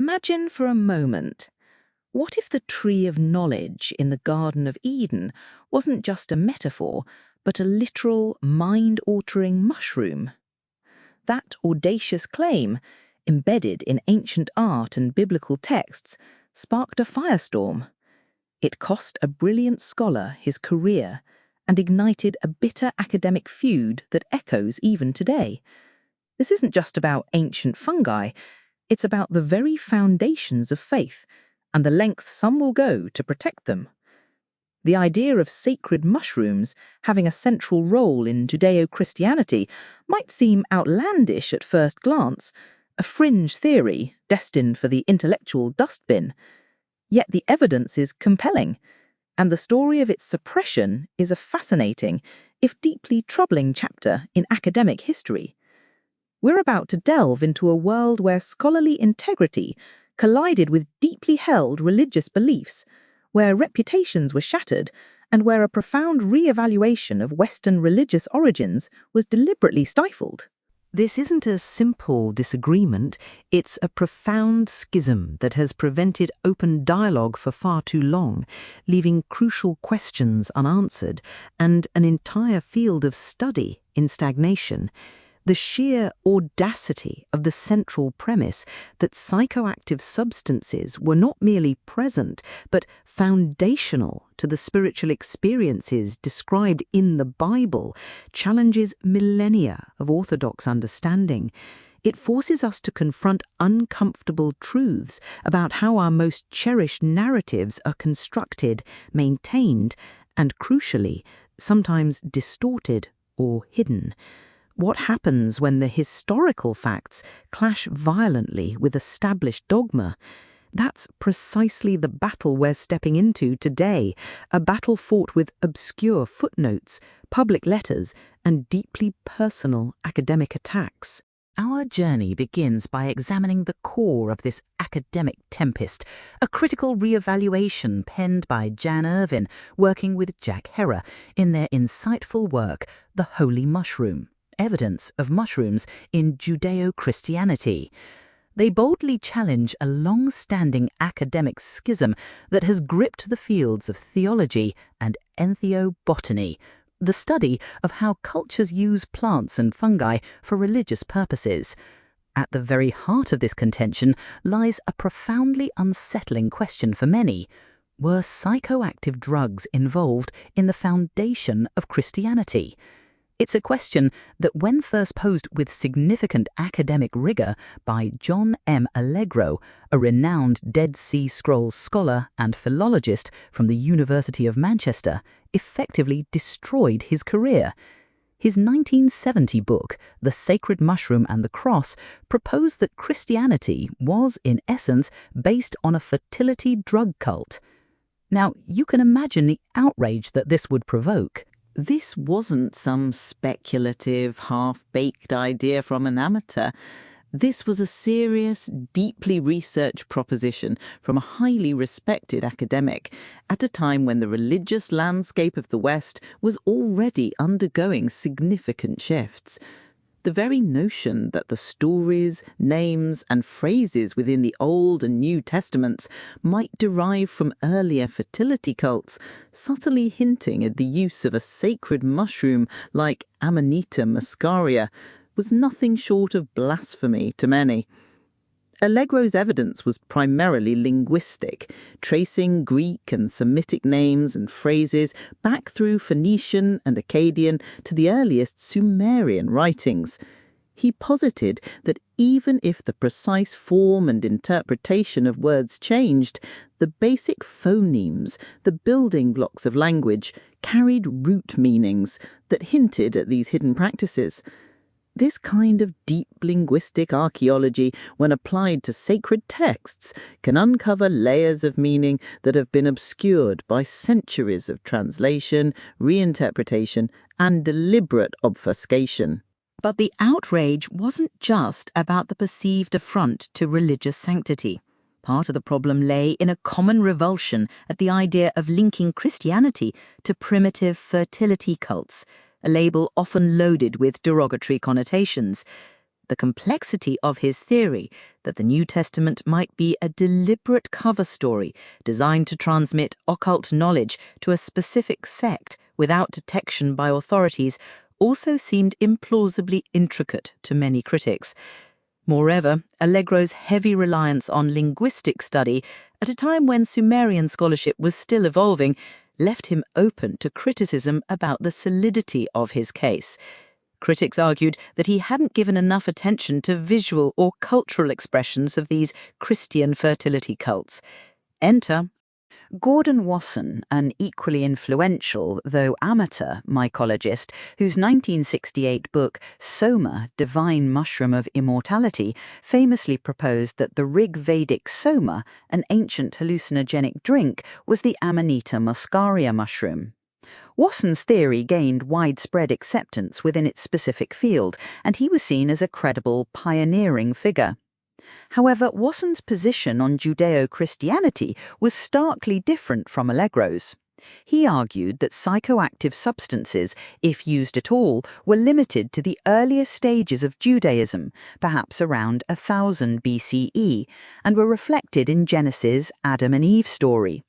Imagine for a moment, what if the tree of knowledge in the Garden of Eden wasn't just a metaphor, but a literal, mind-altering mushroom? That audacious claim, embedded in ancient art and biblical texts, sparked a firestorm. It cost a brilliant scholar his career and ignited a bitter academic feud that echoes even today. This isn't just about ancient fungi, it's about the very foundations of faith and the lengths some will go to protect them. The idea of sacred mushrooms having a central role in Judeo-Christianity might seem outlandish at first glance, a fringe theory destined for the intellectual dustbin. Yet the evidence is compelling, and the story of its suppression is a fascinating, if deeply troubling chapter in academic history. We're about to delve into a world where scholarly integrity collided with deeply held religious beliefs, where reputations were shattered, and where a profound re-evaluation of Western religious origins was deliberately stifled. This isn't a simple disagreement, it's a profound schism that has prevented open dialogue for far too long, leaving crucial questions unanswered and an entire field of study in stagnation. The sheer audacity of the central premise that psychoactive substances were not merely present, but foundational to the spiritual experiences described in the Bible challenges millennia of orthodox understanding. It forces us to confront uncomfortable truths about how our most cherished narratives are constructed, maintained, and crucially, sometimes distorted or hidden. What happens when the historical facts clash violently with established dogma? That's precisely the battle we're stepping into today, a battle fought with obscure footnotes, public letters, and deeply personal academic attacks. Our journey begins by examining the core of this academic tempest, a critical re-evaluation penned by Jan Irvin, working with Jack Herer in their insightful work, The Holy Mushroom: Evidence of Mushrooms in Judeo-Christianity. They boldly challenge a long-standing academic schism that has gripped the fields of theology and entheobotany, the study of how cultures use plants and fungi for religious purposes. At the very heart of this contention lies a profoundly unsettling question for many. Were psychoactive drugs involved in the foundation of Christianity? It's a question that, when first posed with significant academic rigor by John M. Allegro, a renowned Dead Sea Scrolls scholar and philologist from the University of Manchester, effectively destroyed his career. His 1970 book, The Sacred Mushroom and the Cross, proposed that Christianity was, in essence, based on a fertility drug cult. Now, you can imagine the outrage that this would provoke. This wasn't some speculative, half-baked idea from an amateur. This was a serious, deeply researched proposition from a highly respected academic at a time when the religious landscape of the West was already undergoing significant shifts. The very notion that the stories, names, and phrases within the Old and New Testaments might derive from earlier fertility cults, subtly hinting at the use of a sacred mushroom like Amanita muscaria, was nothing short of blasphemy to many. Allegro's evidence was primarily linguistic, tracing Greek and Semitic names and phrases back through Phoenician and Akkadian to the earliest Sumerian writings. He posited that even if the precise form and interpretation of words changed, the basic phonemes, the building blocks of language, carried root meanings that hinted at these hidden practices. This kind of deep linguistic archaeology, when applied to sacred texts, can uncover layers of meaning that have been obscured by centuries of translation, reinterpretation, and deliberate obfuscation. But the outrage wasn't just about the perceived affront to religious sanctity. Part of the problem lay in a common revulsion at the idea of linking Christianity to primitive fertility cults, a label often loaded with derogatory connotations. the complexity of his theory that the New Testament might be a deliberate cover story designed to transmit occult knowledge to a specific sect without detection by authorities also seemed implausibly intricate to many critics. Moreover, Allegro's heavy reliance on linguistic study at a time when Sumerian scholarship was still evolving left him open to criticism about the solidity of his case. Critics argued that he hadn't given enough attention to visual or cultural expressions of these Christian fertility cults. Enter Gordon Wasson, an equally influential, though amateur, mycologist, whose 1968 book, Soma, Divine Mushroom of Immortality, famously proposed that the Rig Vedic Soma, an ancient hallucinogenic drink, was the Amanita muscaria mushroom. Wasson's theory gained widespread acceptance within its specific field, and he was seen as a credible, pioneering figure. However, Wasson's position on Judeo-Christianity was starkly different from Allegro's. He argued that psychoactive substances, if used at all, were limited to the earliest stages of Judaism, perhaps around 1000 BCE, and were reflected in Genesis' Adam and Eve story.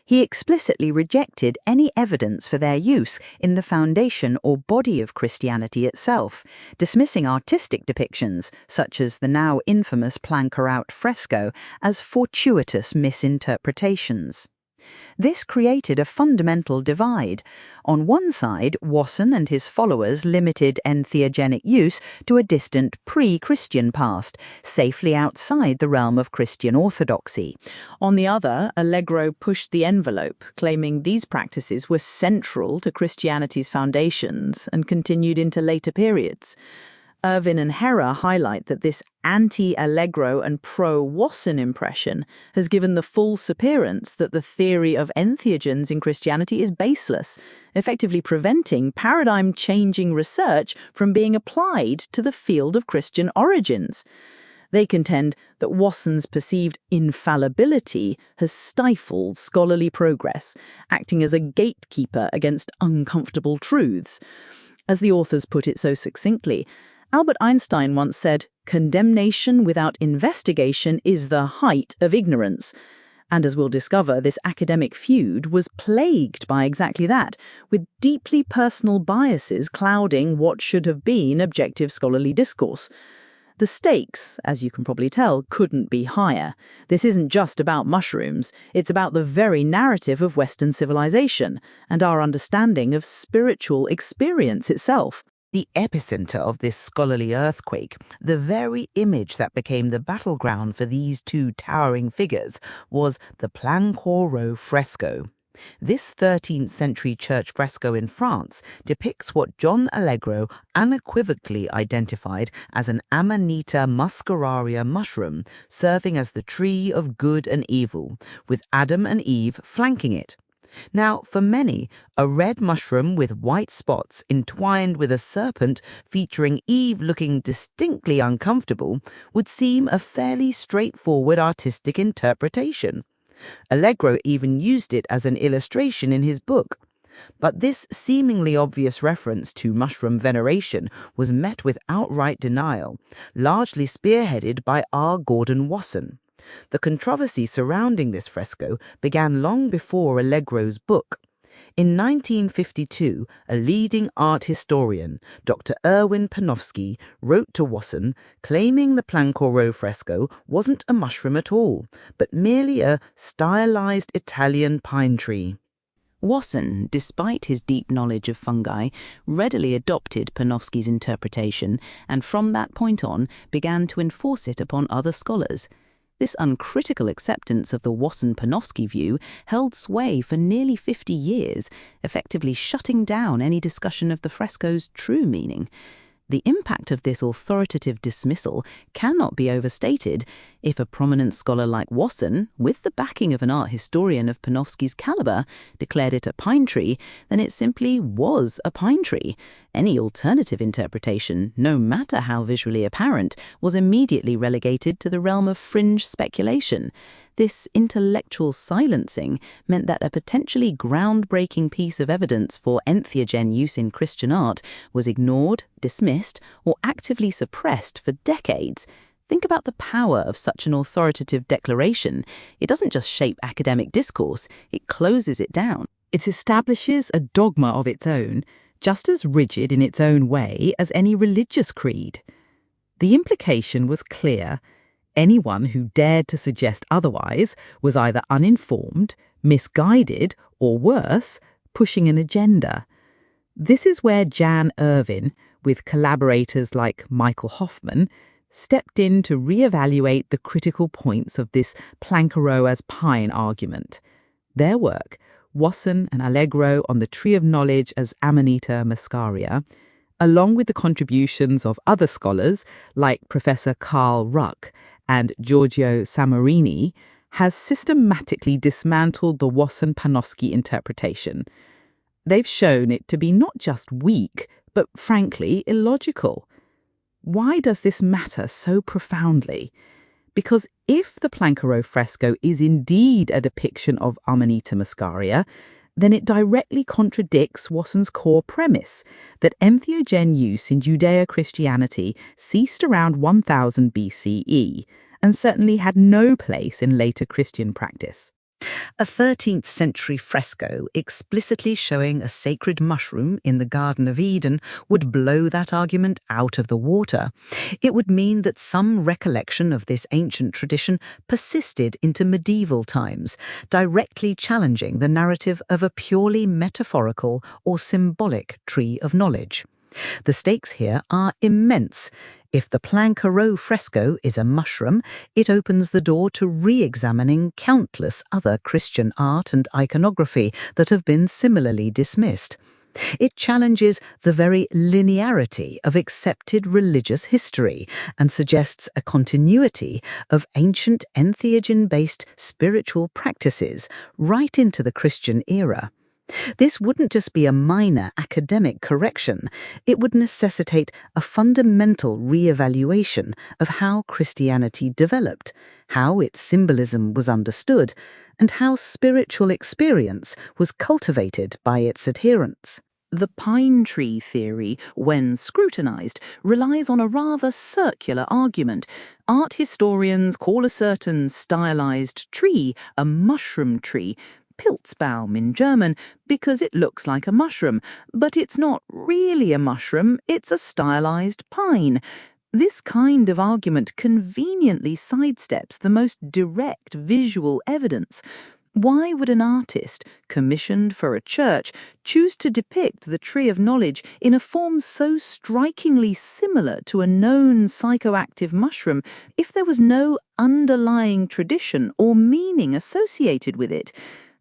He explicitly rejected any evidence for their use in the foundation or body of Christianity itself, dismissing artistic depictions, such as the now infamous Plaincourault fresco, as fortuitous misinterpretations. This created a fundamental divide. On one side, Wasson and his followers limited entheogenic use to a distant pre-Christian past, safely outside the realm of Christian orthodoxy. On the other, Allegro pushed the envelope, claiming these practices were central to Christianity's foundations and continued into later periods. Irvin and Hera highlight that this anti-Allegro and pro-Wasson impression has given the false appearance that the theory of entheogens in Christianity is baseless, effectively preventing paradigm-changing research from being applied to the field of Christian origins. They contend that Wasson's perceived infallibility has stifled scholarly progress, acting as a gatekeeper against uncomfortable truths. As the authors put it so succinctly, Albert Einstein once said, "Condemnation without investigation is the height of ignorance." And as we'll discover, this academic feud was plagued by exactly that, with deeply personal biases clouding what should have been objective scholarly discourse. The stakes, as you can probably tell, couldn't be higher. This isn't just about mushrooms, it's about the very narrative of Western civilization and our understanding of spiritual experience itself. The epicenter of this scholarly earthquake, the very image that became the battleground for these two towering figures, was the Plaincourault fresco. This 13th century church fresco in France depicts what John Allegro unequivocally identified as an Amanita muscaria mushroom serving as the tree of good and evil, with Adam and Eve flanking it. Now, for many, a red mushroom with white spots entwined with a serpent featuring Eve looking distinctly uncomfortable would seem a fairly straightforward artistic interpretation. Allegro even used it as an illustration in his book. But this seemingly obvious reference to mushroom veneration was met with outright denial, largely spearheaded by R. Gordon Wasson. The controversy surrounding this fresco began long before Allegro's book. In 1952, a leading art historian, Dr. Erwin Panofsky, wrote to Wasson claiming the Plaincourault fresco wasn't a mushroom at all, but merely a stylized Italian pine tree. Wasson, despite his deep knowledge of fungi, readily adopted Panofsky's interpretation and from that point on began to enforce it upon other scholars. This uncritical acceptance of the Wasson-Panofsky view held sway for nearly 50 years, effectively shutting down any discussion of the fresco's true meaning. The impact of this authoritative dismissal cannot be overstated. If a prominent scholar like Wasson, with the backing of an art historian of Panofsky's caliber, declared it a pine tree, then it simply was a pine tree. Any alternative interpretation, no matter how visually apparent, was immediately relegated to the realm of fringe speculation. This intellectual silencing meant that a potentially groundbreaking piece of evidence for entheogen use in Christian art was ignored, dismissed, or actively suppressed for decades. Think about the power of such an authoritative declaration. It doesn't just shape academic discourse, it closes it down. It establishes a dogma of its own, just as rigid in its own way as any religious creed. The implication was clear. Anyone who dared to suggest otherwise was either uninformed, misguided, or worse, pushing an agenda. This is where Jan Irvin, with collaborators like Michael Hoffman, stepped in to re-evaluate the critical points of this Plaincourault as pine argument. Their work, Wasson and Allegro on the Tree of Knowledge as Amanita muscaria, along with the contributions of other scholars like Professor Carl Ruck and Giorgio Samarini, has systematically dismantled the Wasson-Panofsky interpretation. They've shown it to be not just weak, but frankly illogical. Why does this matter so profoundly? Because if the Plaincourault fresco is indeed a depiction of Amanita muscaria, then it directly contradicts Wasson's core premise that entheogen use in Judeo-Christianity ceased around 1000 BCE and certainly had no place in later Christian practice. A 13th century fresco explicitly showing a sacred mushroom in the Garden of Eden would blow that argument out of the water. It would mean that some recollection of this ancient tradition persisted into medieval times, directly challenging the narrative of a purely metaphorical or symbolic tree of knowledge. The stakes here are immense. If the Plaincourault fresco is a mushroom, it opens the door to re-examining countless other Christian art and iconography that have been similarly dismissed. It challenges the very linearity of accepted religious history and suggests a continuity of ancient entheogen-based spiritual practices right into the Christian era. This wouldn't just be a minor academic correction, it would necessitate a fundamental re-evaluation of how Christianity developed, how its symbolism was understood, and how spiritual experience was cultivated by its adherents. The pine tree theory, when scrutinized, relies on a rather circular argument. Art historians call a certain stylized tree a mushroom tree, Pilzbaum in German, because it looks like a mushroom, but it's not really a mushroom, it's a stylized pine. This kind of argument conveniently sidesteps the most direct visual evidence. Why would an artist, commissioned for a church, choose to depict the Tree of Knowledge in a form so strikingly similar to a known psychoactive mushroom if there was no underlying tradition or meaning associated with it?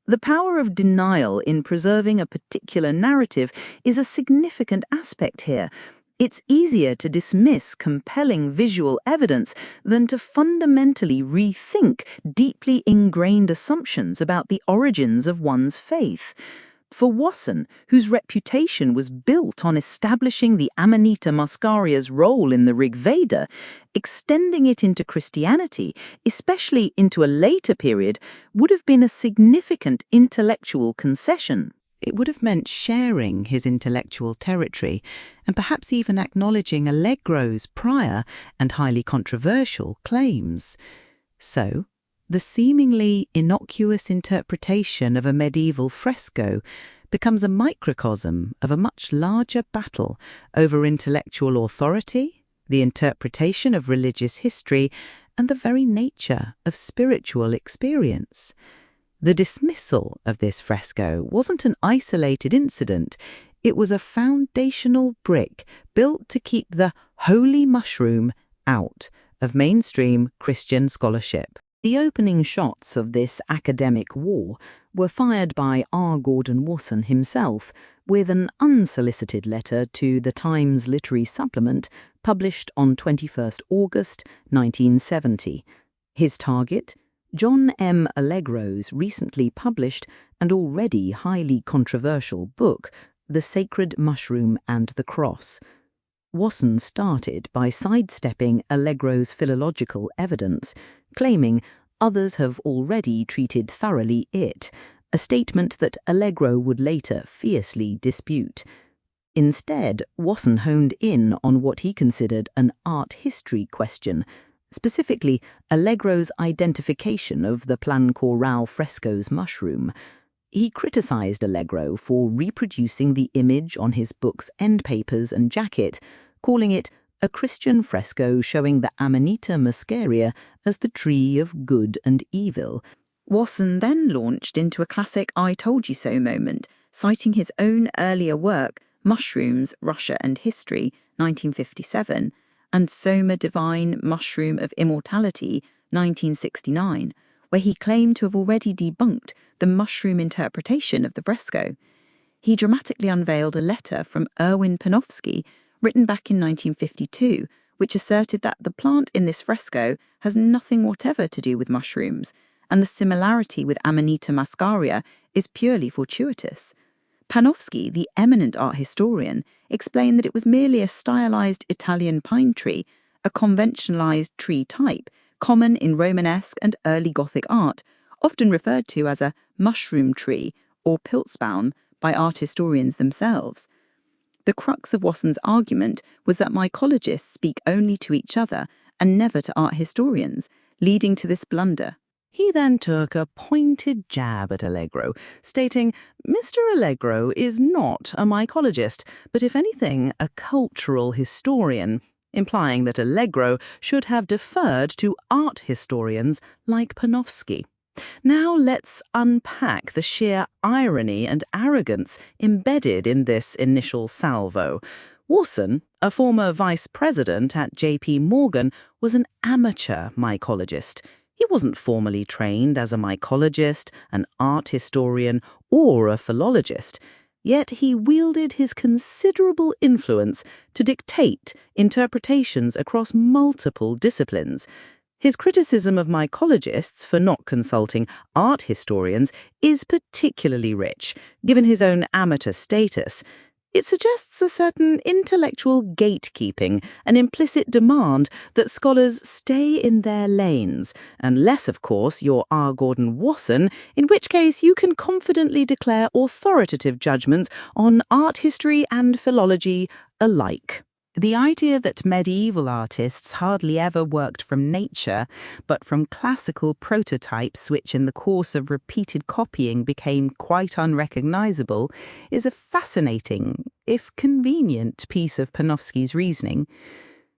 The power of denial in preserving a particular narrative is a significant aspect here. It's easier to dismiss compelling visual evidence than to fundamentally rethink deeply ingrained assumptions about the origins of one's faith. For Wasson, whose reputation was built on establishing the Amanita muscaria's role in the Rig Veda, extending it into Christianity, especially into a later period, would have been a significant intellectual concession. It would have meant sharing his intellectual territory and perhaps even acknowledging Allegro's prior and highly controversial claims. So, the seemingly innocuous interpretation of a medieval fresco becomes a microcosm of a much larger battle over intellectual authority, the interpretation of religious history, and the very nature of spiritual experience. The dismissal of this fresco wasn't an isolated incident. It was a foundational brick built to keep the holy mushroom out of mainstream Christian scholarship. The opening shots of this academic war were fired by R. Gordon Wasson himself, with an unsolicited letter to the Times Literary Supplement published on 21 August 1970. His target? John M. Allegro's recently published and already highly controversial book, The Sacred Mushroom and the Cross. Wasson started by sidestepping Allegro's philological evidence, claiming others have already treated thoroughly it, a statement that Allegro would later fiercely dispute. Instead, Wasson honed in on what he considered an art history question, specifically Allegro's identification of the Plaincourault fresco's mushroom. He criticised Allegro for reproducing the image on his book's end papers and jacket, calling it a Christian fresco showing the Amanita muscaria as the tree of good and evil. Wasson then launched into a classic I told you so moment, citing his own earlier work, Mushrooms, Russia and History, 1957, and Soma Divine Mushroom of Immortality, 1969, where he claimed to have already debunked the mushroom interpretation of the fresco. He dramatically unveiled a letter from Irvin Panofsky, written back in 1952, which asserted that the plant in this fresco has nothing whatever to do with mushrooms, and the similarity with Amanita muscaria is purely fortuitous. Panofsky, the eminent art historian, explained that it was merely a stylized Italian pine tree, a conventionalized tree type, common in Romanesque and early Gothic art, often referred to as a mushroom tree or Pilzbaum by art historians themselves. The crux of Wasson's argument was that mycologists speak only to each other and never to art historians, leading to this blunder. He then took a pointed jab at Allegro, stating, Mr. Allegro is not a mycologist, but if anything, a cultural historian, implying that Allegro should have deferred to art historians like Panofsky. Now let's unpack the sheer irony and arrogance embedded in this initial salvo. Wasson, a former vice president at J.P. Morgan, was an amateur mycologist. He wasn't formally trained as a mycologist, an art historian, or a philologist, yet he wielded his considerable influence to dictate interpretations across multiple disciplines. His criticism of mycologists for not consulting art historians is particularly rich, given his own amateur status. It suggests a certain intellectual gatekeeping, an implicit demand that scholars stay in their lanes, unless, of course, you're R. Gordon Wasson, in which case you can confidently declare authoritative judgments on art history and philology alike. The idea that medieval artists hardly ever worked from nature, but from classical prototypes which in the course of repeated copying became quite unrecognizable, is a fascinating, if convenient, piece of Panofsky's reasoning.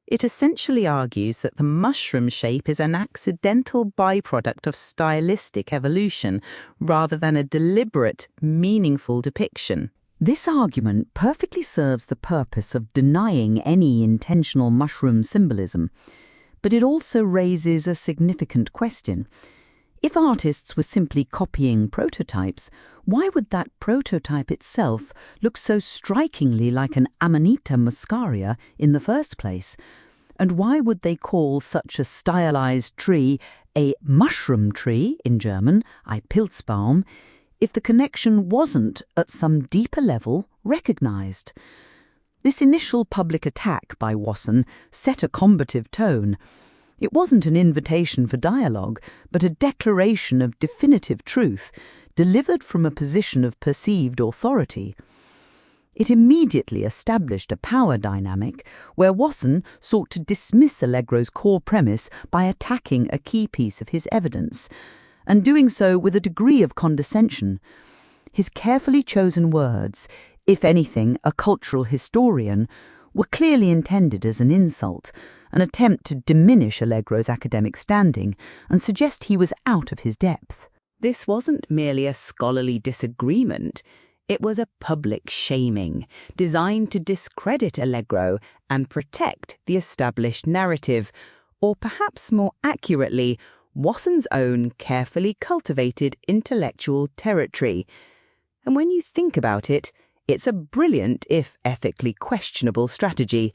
It essentially argues that the mushroom shape is an accidental byproduct of stylistic evolution, rather than a deliberate, meaningful depiction. This argument perfectly serves the purpose of denying any intentional mushroom symbolism, but it also raises a significant question. If artists were simply copying prototypes, why would that prototype itself look so strikingly like an Amanita muscaria in the first place? And why would they call such a stylized tree a mushroom tree, in German, ein Pilzbaum, if the connection wasn't, at some deeper level, recognized? This initial public attack by Wasson set a combative tone. It wasn't an invitation for dialogue, but a declaration of definitive truth, delivered from a position of perceived authority. It immediately established a power dynamic where Wasson sought to dismiss Allegro's core premise by attacking a key piece of his evidence, and doing so with a degree of condescension. His carefully chosen words, if anything, a cultural historian, were clearly intended as an insult, an attempt to diminish Allegro's academic standing and suggest he was out of his depth. This wasn't merely a scholarly disagreement, it was a public shaming, designed to discredit Allegro and protect the established narrative, or perhaps more accurately, Wasson's own carefully cultivated intellectual territory. And when you think about it, it's a brilliant, if ethically questionable, strategy.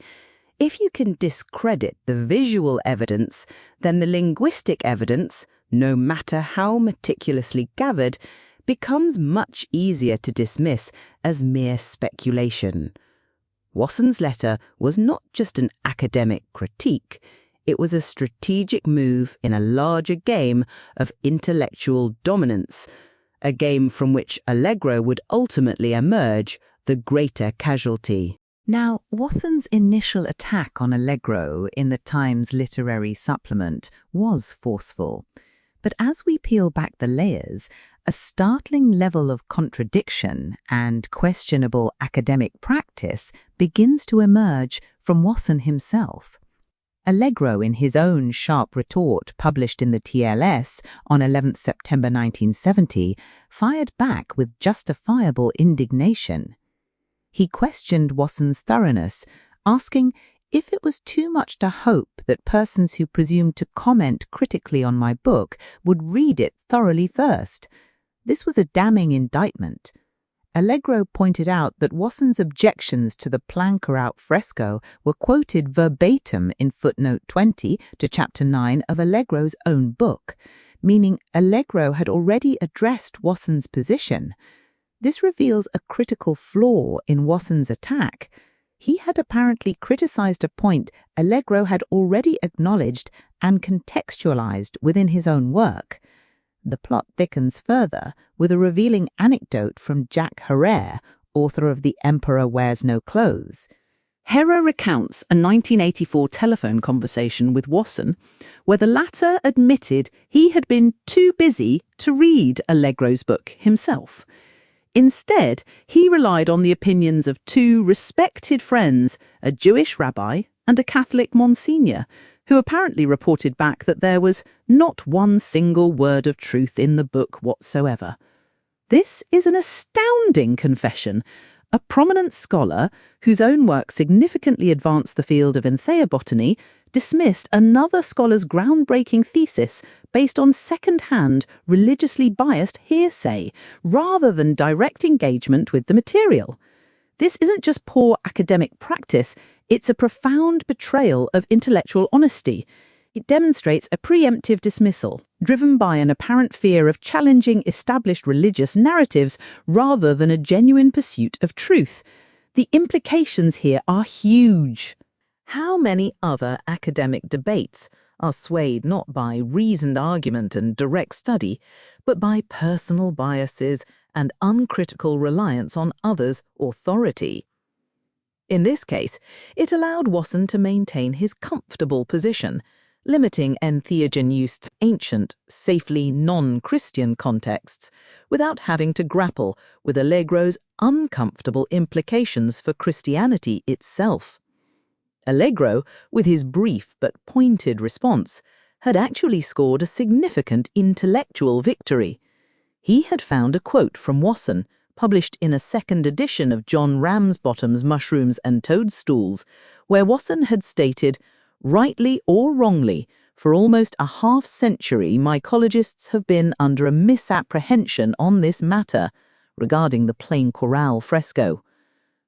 If you can discredit the visual evidence, then the linguistic evidence, no matter how meticulously gathered, becomes much easier to dismiss as mere speculation. Wasson's letter was not just an academic critique, it was a strategic move in a larger game of intellectual dominance, a game from which Allegro would ultimately emerge the greater casualty. Now, Wasson's initial attack on Allegro in the Times literary supplement was forceful. But as we peel back the layers, a startling level of contradiction and questionable academic practice begins to emerge from Wasson himself. Allegro, in his own sharp retort published in the TLS on 11 September 1970, fired back with justifiable indignation. He questioned Wasson's thoroughness, asking if it was too much to hope that persons who presumed to comment critically on my book would read it thoroughly first. This was a damning indictment. Allegro pointed out that Wasson's objections to the Plaincourault fresco were quoted verbatim in footnote 20 to chapter 9 of Allegro's own book, meaning Allegro had already addressed Wasson's position. This reveals a critical flaw in Wasson's attack. He had apparently criticized a point Allegro had already acknowledged and contextualized within his own work. The plot thickens further with a revealing anecdote from Jacques Herrère, author of The Emperor Wears No Clothes. Herrère recounts a 1984 telephone conversation with Wasson, where the latter admitted he had been too busy to read Allegro's book himself. Instead, he relied on the opinions of two respected friends, a Jewish rabbi and a Catholic Monsignor, who apparently reported back that there was not one single word of truth in the book whatsoever. This is an astounding confession. A prominent scholar, whose own work significantly advanced the field of entheobotany, dismissed another scholar's groundbreaking thesis based on second-hand, religiously biased hearsay, rather than direct engagement with the material. This isn't just poor academic practice, it's a profound betrayal of intellectual honesty. It demonstrates a preemptive dismissal, driven by an apparent fear of challenging established religious narratives rather than a genuine pursuit of truth. The implications here are huge. How many other academic debates are swayed not by reasoned argument and direct study, but by personal biases and uncritical reliance on others' authority? In this case, it allowed Wasson to maintain his comfortable position, limiting entheogen use to ancient, safely non-Christian contexts, without having to grapple with Allegro's uncomfortable implications for Christianity itself. Allegro, with his brief but pointed response, had actually scored a significant intellectual victory. He had found a quote from Wasson, published in a second edition of John Ramsbottom's Mushrooms and Toadstools, where Wasson had stated, "Rightly or wrongly, for almost a half-century mycologists have been under a misapprehension on this matter regarding the Plaincourault fresco."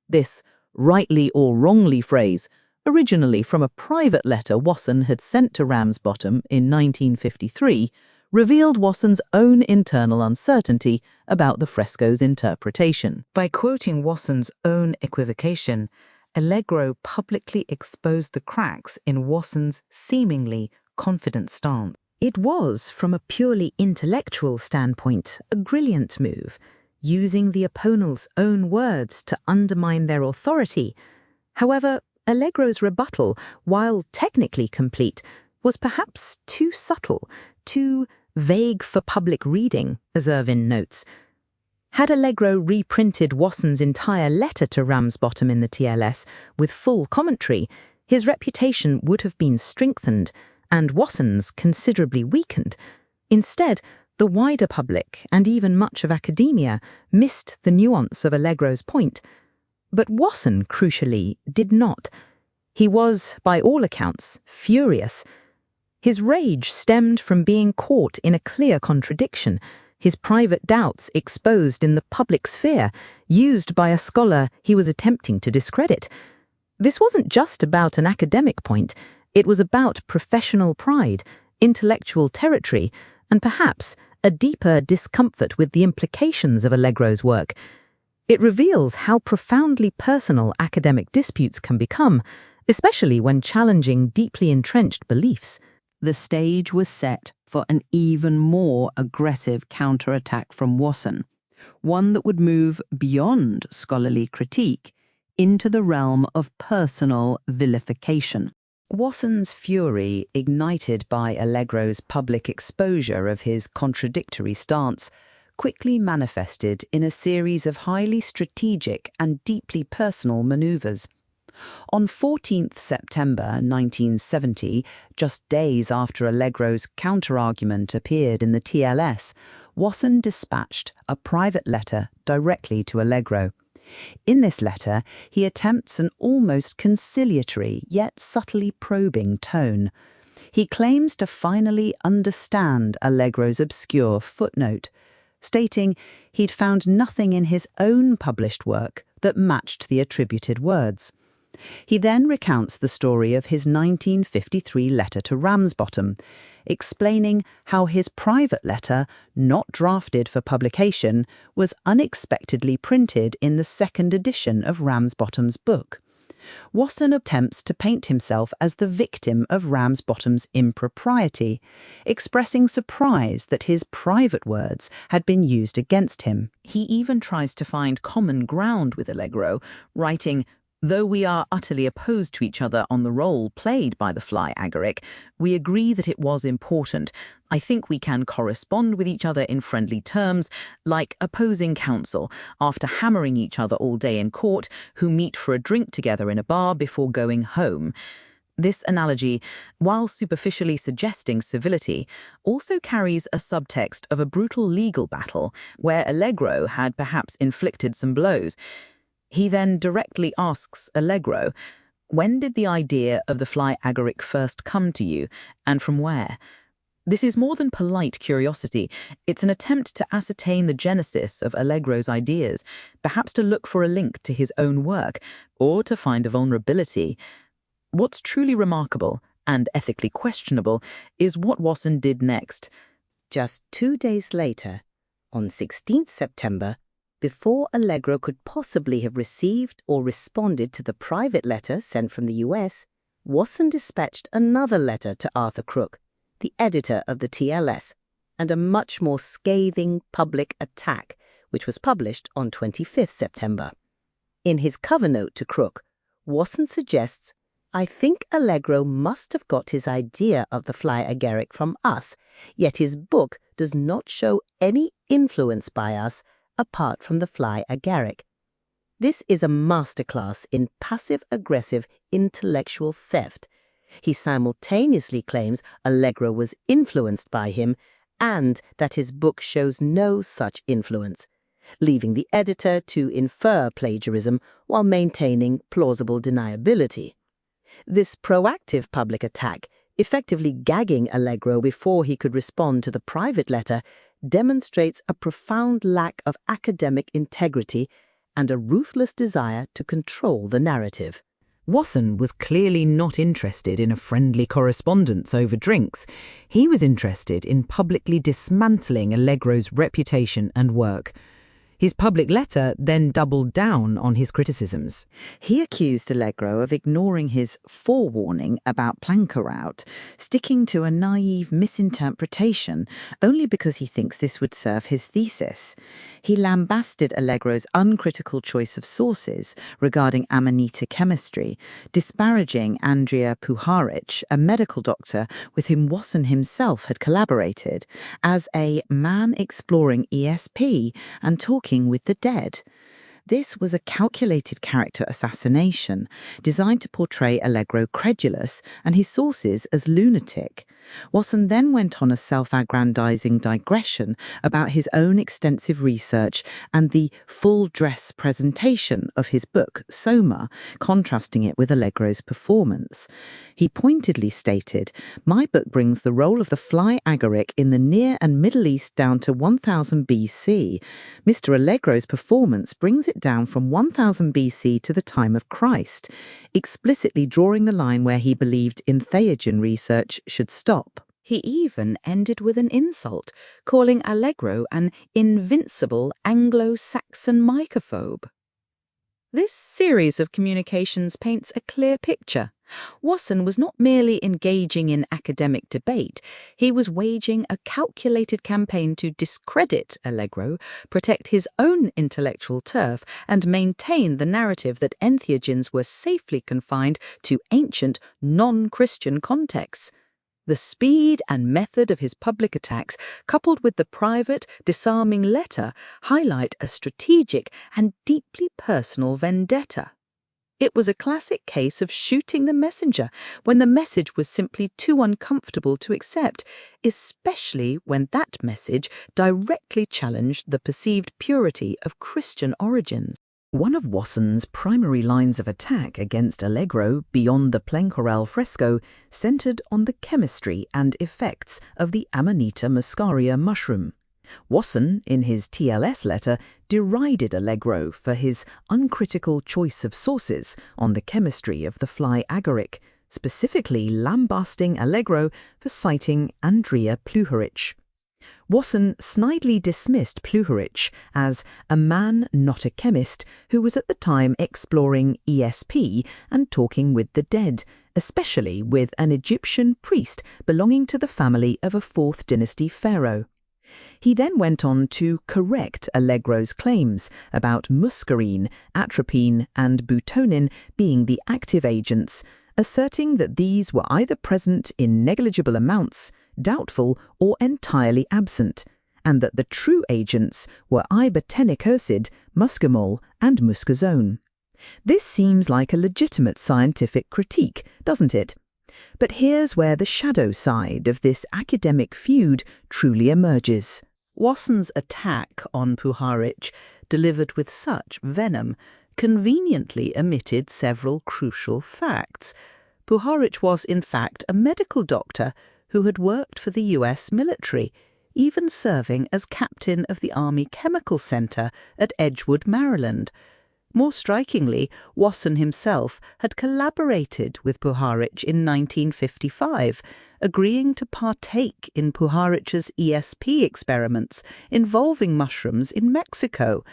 This "rightly or wrongly" phrase, originally from a private letter Wasson had sent to Ramsbottom in 1953, revealed Wasson's own internal uncertainty about the fresco's interpretation. By quoting Wasson's own equivocation, Allegro publicly exposed the cracks in Wasson's seemingly confident stance. It was, from a purely intellectual standpoint, a brilliant move, using the opponent's own words to undermine their authority. However, Allegro's rebuttal, while technically complete, was perhaps too subtle, too vague for public reading, as Irvin notes. Had Allegro reprinted Wasson's entire letter to Ramsbottom in the TLS with full commentary, his reputation would have been strengthened and Wasson's considerably weakened. Instead, the wider public and even much of academia missed the nuance of Allegro's point. But Wasson, crucially, did not. He was, by all accounts, furious. His rage stemmed from being caught in a clear contradiction, his private doubts exposed in the public sphere, used by a scholar he was attempting to discredit. This wasn't just about an academic point, it was about professional pride, intellectual territory, and perhaps a deeper discomfort with the implications of Allegro's work. It reveals how profoundly personal academic disputes can become, especially when challenging deeply entrenched beliefs. The stage was set for an even more aggressive counterattack from Wasson, one that would move beyond scholarly critique into the realm of personal vilification. Wasson's fury, ignited by Allegro's public exposure of his contradictory stance, quickly manifested in a series of highly strategic and deeply personal manoeuvres. On 14th September 1970, just days after Allegro's counter-argument appeared in the TLS, Wasson dispatched a private letter directly to Allegro. In this letter, he attempts an almost conciliatory yet subtly probing tone. He claims to finally understand Allegro's obscure footnote, stating he'd found nothing in his own published work that matched the attributed words. He then recounts the story of his 1953 letter to Ramsbottom, explaining how his private letter, not drafted for publication, was unexpectedly printed in the second edition of Ramsbottom's book. Wasson attempts to paint himself as the victim of Ramsbottom's impropriety, expressing surprise that his private words had been used against him. He even tries to find common ground with Allegro, writing, "Though we are utterly opposed to each other on the role played by the fly agaric, we agree that it was important. I think we can correspond with each other in friendly terms, like opposing counsel, after hammering each other all day in court, who meet for a drink together in a bar before going home." This analogy, while superficially suggesting civility, also carries a subtext of a brutal legal battle where Allegro had perhaps inflicted some blows. He then directly asks Allegro, "When did the idea of the fly agaric first come to you, and from where?" This is more than polite curiosity. It's an attempt to ascertain the genesis of Allegro's ideas, perhaps to look for a link to his own work, or to find a vulnerability. What's truly remarkable, and ethically questionable, is what Wasson did next. Just 2 days later, on 16th September, before Allegro could possibly have received or responded to the private letter sent from the US, Wasson dispatched another letter to Arthur Crooke, the editor of the TLS, and a much more scathing public attack, which was published on 25th September. In his cover note to Crooke, Wasson suggests, "I think Allegro must have got his idea of the fly agaric from us, yet his book does not show any influence by us apart from the fly agaric." This is a masterclass in passive-aggressive intellectual theft. He simultaneously claims Allegro was influenced by him and that his book shows no such influence, leaving the editor to infer plagiarism while maintaining plausible deniability. This proactive public attack, effectively gagging Allegro before he could respond to the private letter, demonstrates a profound lack of academic integrity and a ruthless desire to control the narrative. Wasson was clearly not interested in a friendly correspondence over drinks. He was interested in publicly dismantling Allegro's reputation and work. His public letter then doubled down on his criticisms. He accused Allegro of ignoring his forewarning about Plaincourault, sticking to a naive misinterpretation only because he thinks this would serve his thesis. He lambasted Allegro's uncritical choice of sources regarding Amanita chemistry, disparaging Andrea Puharich, a medical doctor with whom Wasson himself had collaborated, as a man exploring ESP and talking with the dead. This was a calculated character assassination designed to portray Allegro credulous and his sources as lunatic. Wasson then went on a self-aggrandizing digression about his own extensive research and the full-dress presentation of his book, Soma, contrasting it with Allegro's performance. He pointedly stated, "My book brings the role of the fly agaric in the Near and Middle East down to 1000 BC. Mr. Allegro's performance brings it down from 1000 BC to the time of Christ," explicitly drawing the line where he believed entheogen research should stop. He even ended with an insult, calling Allegro an invincible Anglo-Saxon mycophobe. This series of communications paints a clear picture. Wasson was not merely engaging in academic debate, he was waging a calculated campaign to discredit Allegro, protect his own intellectual turf, and maintain the narrative that entheogens were safely confined to ancient, non-Christian contexts. The speed and method of his public attacks, coupled with the private, disarming letter, highlight a strategic and deeply personal vendetta. It was a classic case of shooting the messenger when the message was simply too uncomfortable to accept, especially when that message directly challenged the perceived purity of Christian origins. One of Wasson's primary lines of attack against Allegro beyond the Plaincourault fresco centered on the chemistry and effects of the Amanita muscaria mushroom. Wasson, in his TLS letter, derided Allegro for his uncritical choice of sources on the chemistry of the fly agaric, specifically lambasting Allegro for citing Andrea Pluharich. Wasson snidely dismissed Pluharich as a man not a chemist who was at the time exploring ESP and talking with the dead, especially with an Egyptian priest belonging to the family of a 4th dynasty pharaoh. He then went on to correct Allegro's claims about muscarine, atropine and butonin being the active agents, asserting that these were either present in negligible amounts, doubtful or entirely absent, and that the true agents were ibotenic acid, muscimol and muscazone. This seems like a legitimate scientific critique, doesn't it? But here's where the shadow side of this academic feud truly emerges. Wasson's attack on Pluharich, delivered with such venom, conveniently omitted several crucial facts. Pluharich was, in fact, a medical doctor who had worked for the US military, even serving as captain of the Army Chemical Center at Edgewood, Maryland. More strikingly, Wasson himself had collaborated with Pluharich's in 1955, agreeing to partake in Pluharich's ESP experiments involving mushrooms in Mexico.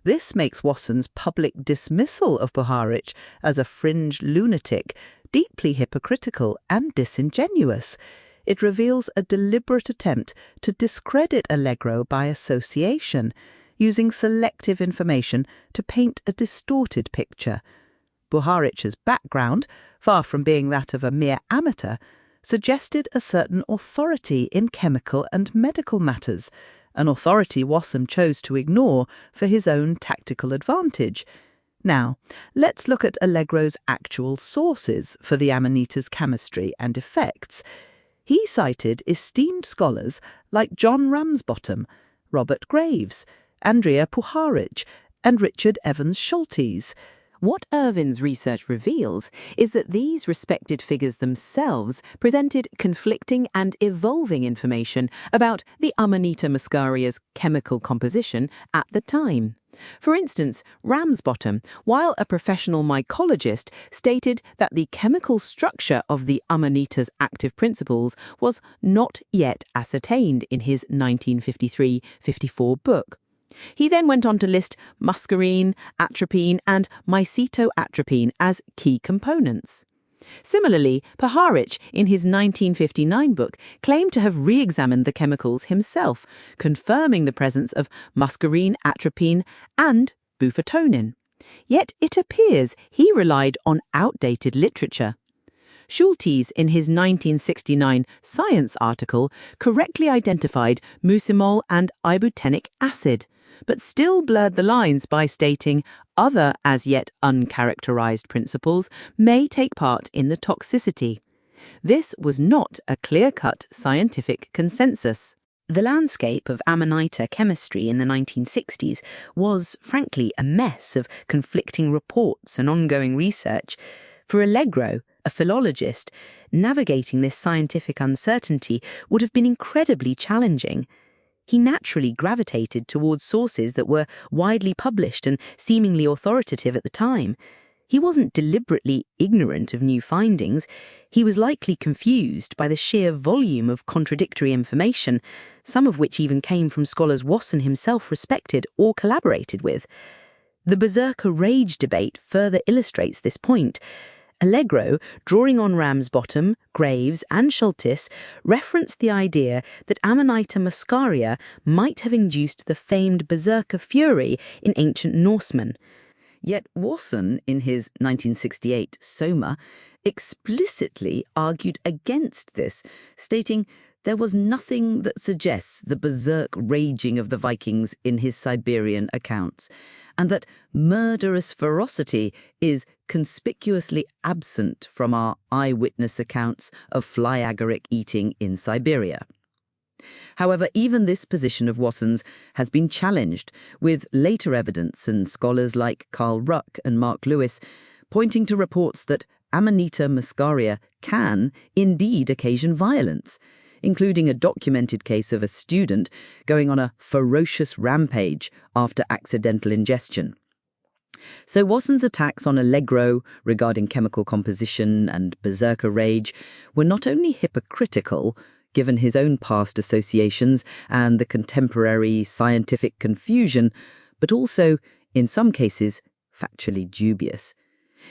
This makes Wasson's public dismissal of Pluharich as a fringe lunatic deeply hypocritical and disingenuous. It reveals a deliberate attempt to discredit Allegro by association, using selective information to paint a distorted picture. Pluharich's background, far from being that of a mere amateur, suggested a certain authority in chemical and medical matters, an authority Wasson chose to ignore for his own tactical advantage. Now, let's look at Allegro's actual sources for the Amanita's chemistry and effects. He cited esteemed scholars like John Ramsbottom, Robert Graves, Andrea Pluharich, and Richard Evans Schultes. What Irvin's research reveals is that these respected figures themselves presented conflicting and evolving information about the Amanita muscaria's chemical composition at the time. For instance, Ramsbottom, while a professional mycologist, stated that the chemical structure of the Amanita's active principles was not yet ascertained in his 1953-54 book. He then went on to list muscarine, atropine and mycetoatropine as key components. Similarly, Pluharich, in his 1959 book, claimed to have re-examined the chemicals himself, confirming the presence of muscarine, atropine and bufotonin. Yet it appears he relied on outdated literature. Schultes, in his 1969 Science article, correctly identified muscimol and ibotenic acid, but still blurred the lines by stating other as yet uncharacterized principles may take part in the toxicity. This was not a clear-cut scientific consensus. The landscape of Amanita chemistry in the 1960s was, frankly, a mess of conflicting reports and ongoing research. For Allegro, a philologist, navigating this scientific uncertainty would have been incredibly challenging. He naturally gravitated towards sources that were widely published and seemingly authoritative at the time. He wasn't deliberately ignorant of new findings. He was likely confused by the sheer volume of contradictory information, some of which even came from scholars Wasson himself respected or collaborated with. The berserker rage debate further illustrates this point. Allegro, drawing on Ramsbottom, Graves, and Schultes, referenced the idea that Amanita muscaria might have induced the famed berserker fury in ancient Norsemen. Yet Wasson, in his 1968 Soma, explicitly argued against this, stating there was nothing that suggests the berserk raging of the Vikings in his Siberian accounts, and that murderous ferocity is conspicuously absent from our eyewitness accounts of fly agaric eating in Siberia. However, even this position of Wasson's has been challenged, with later evidence and scholars like Carl Ruck and Mark Lewis pointing to reports that Amanita muscaria can indeed occasion violence, including a documented case of a student going on a ferocious rampage after accidental ingestion. So Wasson's attacks on Allegro regarding chemical composition and berserker rage were not only hypocritical, given his own past associations and the contemporary scientific confusion, but also, in some cases, factually dubious.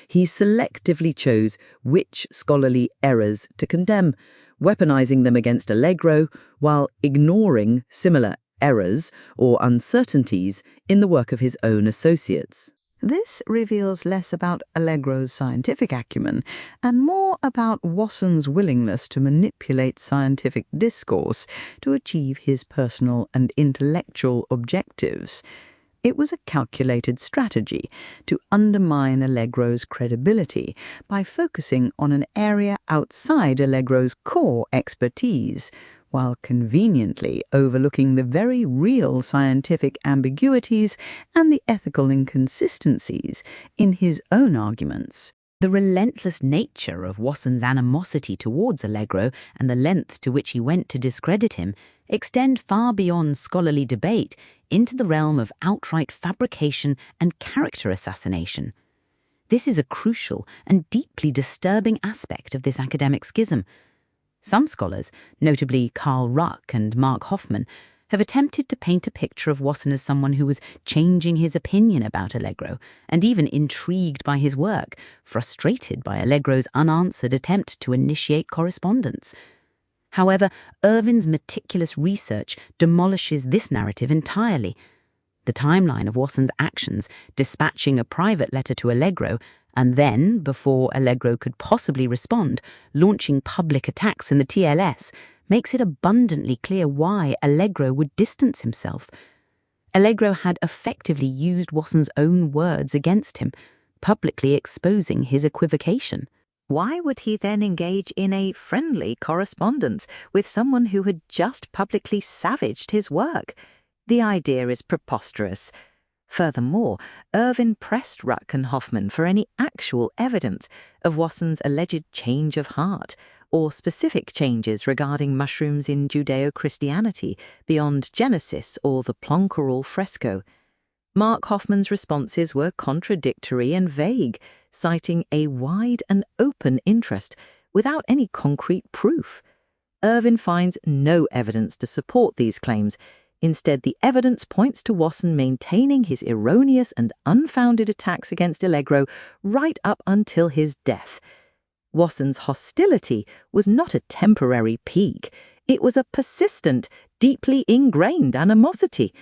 He selectively chose which scholarly errors to condemn, weaponizing them against Allegro while ignoring similar errors or uncertainties in the work of his own associates. This reveals less about Allegro's scientific acumen and more about Wasson's willingness to manipulate scientific discourse to achieve his personal and intellectual objectives. It was a calculated strategy to undermine Allegro's credibility by focusing on an area outside Allegro's core expertise, while conveniently overlooking the very real scientific ambiguities and the ethical inconsistencies in his own arguments. The relentless nature of Wasson's animosity towards Allegro and the length to which he went to discredit him extend far beyond scholarly debate into the realm of outright fabrication and character assassination. This is a crucial and deeply disturbing aspect of this academic schism. Some scholars, notably Carl Ruck and Mark Hoffman, have attempted to paint a picture of Wasson as someone who was changing his opinion about Allegro and even intrigued by his work, frustrated by Allegro's unanswered attempt to initiate correspondence. However, Irvin's meticulous research demolishes this narrative entirely. The timeline of Wasson's actions, dispatching a private letter to Allegro, and then, before Allegro could possibly respond, launching public attacks in the TLS, makes it abundantly clear why Allegro would distance himself. Allegro had effectively used Wasson's own words against him, publicly exposing his equivocation. Why would he then engage in a friendly correspondence with someone who had just publicly savaged his work? The idea is preposterous. Furthermore, Irvin pressed Ruck and Hoffman for any actual evidence of Wasson's alleged change of heart, or specific changes regarding mushrooms in Judeo-Christianity beyond Genesis or the Plaincourault fresco. Mark Hoffman's responses were contradictory and vague, citing a wide and open interest without any concrete proof. Irvin finds no evidence to support these claims. Instead, the evidence points to Wasson maintaining his erroneous and unfounded attacks against Allegro right up until his death. Wasson's hostility was not a temporary peak. It was a persistent, deeply ingrained animosity.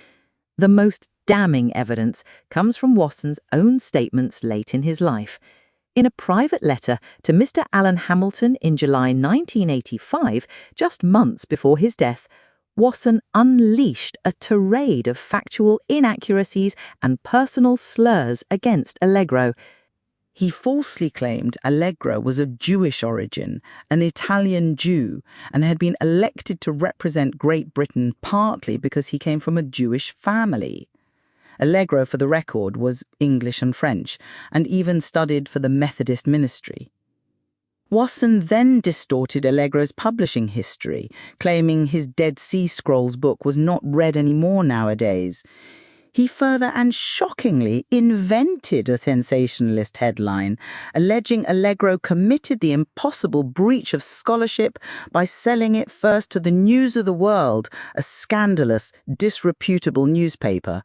The most damning evidence comes from Wasson's own statements late in his life. In a private letter to Mr. Alan Hamilton in July 1985, just months before his death, Wasson unleashed a tirade of factual inaccuracies and personal slurs against Allegro. He falsely claimed Allegro was of Jewish origin, an Italian Jew, and had been elected to represent Great Britain partly because he came from a Jewish family. Allegro, for the record, was English and French, and even studied for the Methodist ministry. Wasson then distorted Allegro's publishing history, claiming his Dead Sea Scrolls book was not read anymore nowadays. He further and shockingly invented a sensationalist headline, alleging Allegro committed the impossible breach of scholarship by selling it first to the News of the World, a scandalous, disreputable newspaper.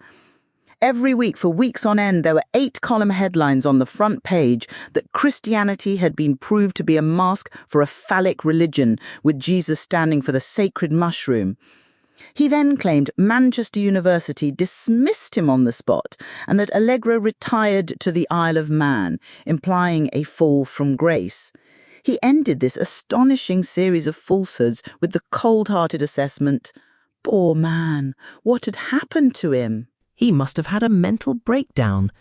Every week for weeks on end, there were 8-column headlines on the front page that Christianity had been proved to be a mask for a phallic religion, with Jesus standing for the sacred mushroom. He then claimed Manchester University dismissed him on the spot and that Allegro retired to the Isle of Man, implying a fall from grace. He ended this astonishing series of falsehoods with the cold-hearted assessment, "Poor man, what had happened to him?" He must have had a mental breakdown.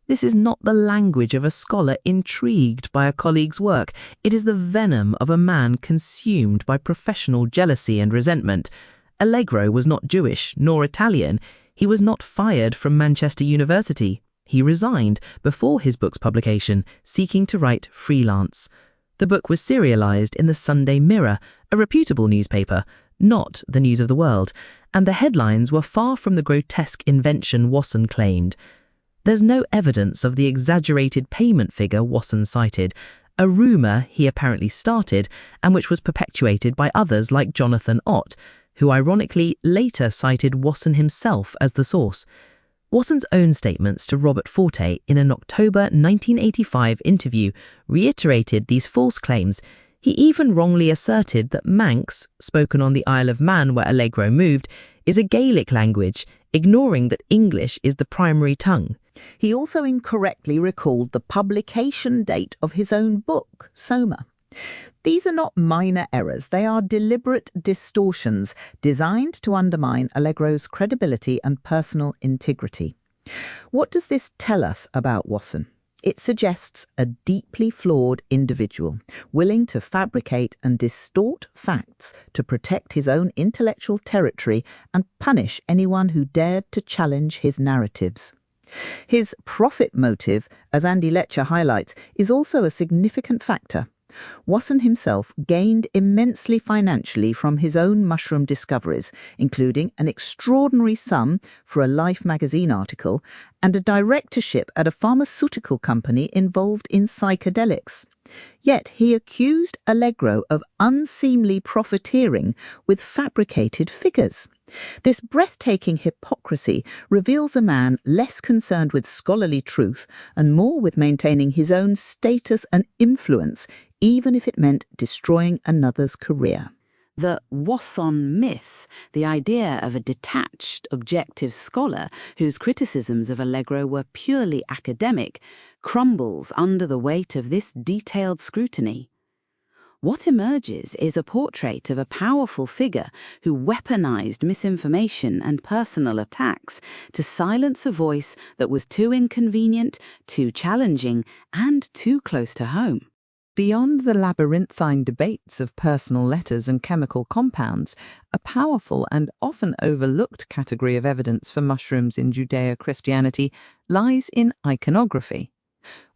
This is not the language of a scholar intrigued by a colleague's work. It is the venom of a man consumed by professional jealousy and resentment. Allegro was not Jewish nor Italian. He was not fired from Manchester University. He resigned before his book's publication, seeking to write freelance. The book was serialized in the Sunday Mirror, a reputable newspaper, not the News of the World, and the headlines were far from the grotesque invention Wasson claimed. There's no evidence of the exaggerated payment figure Wasson cited, a rumour he apparently started and which was perpetuated by others like Jonathan Ott, who ironically later cited Wasson himself as the source. Wasson's own statements to Robert Forte in an October 1985 interview reiterated these false claims. He even wrongly asserted that Manx, spoken on the Isle of Man where Allegro moved, is a Gaelic language, ignoring that English is the primary tongue. He also incorrectly recalled the publication date of his own book, Soma. These are not minor errors, they are deliberate distortions designed to undermine Allegro's credibility and personal integrity. What does this tell us about Wasson? It suggests a deeply flawed individual, willing to fabricate and distort facts to protect his own intellectual territory and punish anyone who dared to challenge his narratives. His profit motive, as Andy Letcher highlights, is also a significant factor. Wasson himself gained immensely financially from his own mushroom discoveries, including an extraordinary sum for a Life magazine article and a directorship at a pharmaceutical company involved in psychedelics. Yet he accused Allegro of unseemly profiteering with fabricated figures. This breathtaking hypocrisy reveals a man less concerned with scholarly truth and more with maintaining his own status and influence, even if it meant destroying another's career. The Wasson myth, the idea of a detached, objective scholar whose criticisms of Allegro were purely academic, crumbles under the weight of this detailed scrutiny. What emerges is a portrait of a powerful figure who weaponized misinformation and personal attacks to silence a voice that was too inconvenient, too challenging, and too close to home. Beyond the labyrinthine debates of personal letters and chemical compounds, a powerful and often overlooked category of evidence for mushrooms in Judeo-Christianity lies in iconography.